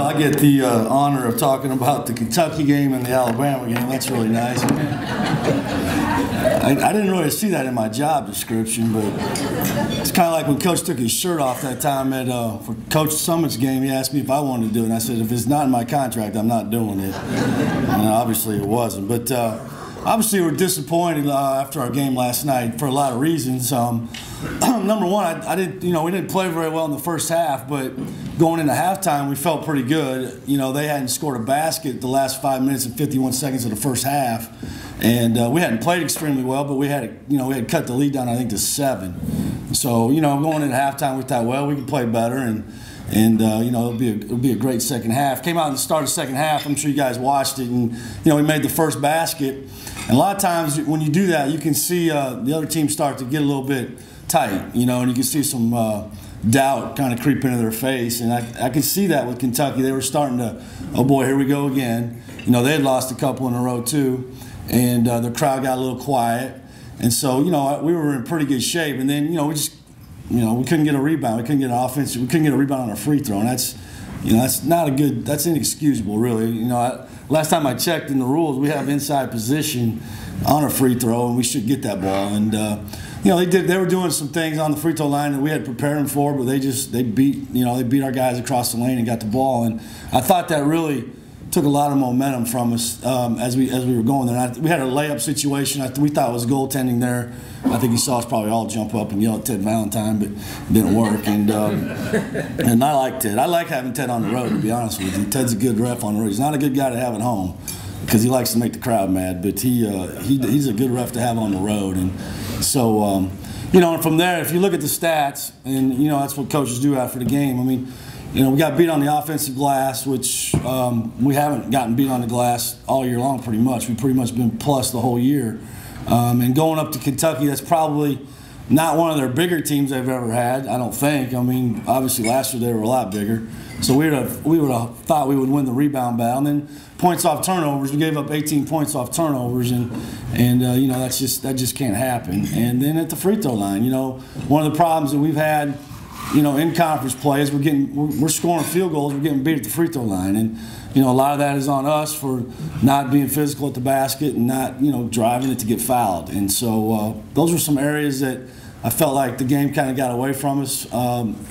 Well, I get the honor of talking about the Kentucky game and the Alabama game. That's really nice. I didn't really see that in my job description, but it's kind of like when Coach took his shirt off that time at for Coach Summit's game. He asked me if I wanted to do it, and I said, if it's not in my contract, I'm not doing it. And obviously it wasn't. But obviously we're disappointed after our game last night for a lot of reasons. Number one, we didn't play very well in the first half, but going into halftime, we felt pretty good. They hadn't scored a basket the last 5 minutes and 51 seconds of the first half, and we hadn't played extremely well, but we had cut the lead down, I think, to 7. So going into halftime, we thought, well, we can play better, and it'll be a great second half. Came out and started the second half. I'm sure you guys watched it, and we made the first basket. And a lot of times when you do that, you can see the other team start to get a little bit tight, and you can see some doubt kind of creep into their face. And I can see that with Kentucky. They were starting to, oh boy, here we go again. They had lost a couple in a row too, and the crowd got a little quiet. And so, we were in pretty good shape. And then, we couldn't get a rebound. We couldn't get an offense. We couldn't get a rebound on a free throw. And that's not a good. That's inexcusable, really. Last time I checked in the rules, we have inside position on a free throw, and we should get that ball. And they were doing some things on the free throw line that we had prepared them for, but they beat our guys across the lane and got the ball. And I thought that really took a lot of momentum from us as we were going there. We had a layup situation. We thought it was goaltending there. I think you saw us probably all jump up and yell at Ted Valentine, but it didn't work. And I like Ted. I like having Ted on the road, to be honest with you. Ted's a good ref on the road. He's not a good guy to have at home because he likes to make the crowd mad, but he's a good ref to have on the road. And so, and from there, if you look at the stats, and that's what coaches do after the game. I mean, we got beat on the offensive glass, which we haven't gotten beat on the glass all year long pretty much. We've pretty much been plus the whole year. And going up to Kentucky, that's probably not one of their bigger teams they've ever had, I don't think. I mean, obviously last year they were a lot bigger. So we would have thought we would win the rebound battle. And then points off turnovers, we gave up 18 points off turnovers, and that just can't happen. And then at the free throw line, one of the problems that we've had in conference play is we're scoring field goals, we're getting beat at the free throw line. And, a lot of that is on us for not being physical at the basket and not, driving it to get fouled. And so those were some areas that I felt like the game kind of got away from us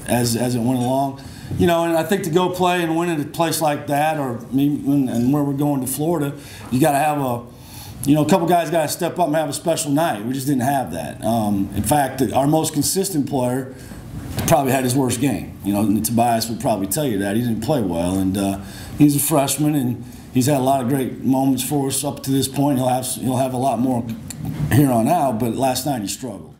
as it went along. And I think to go play and win at a place like that, and where we're going to Florida, you got to have a couple guys got to step up and have a special night. We just didn't have that. In fact, our most consistent player probably had his worst game. Tobias would probably tell you that. He didn't play well, and he's a freshman, and he's had a lot of great moments for us up to this point. He'll have a lot more here on out, but last night he struggled.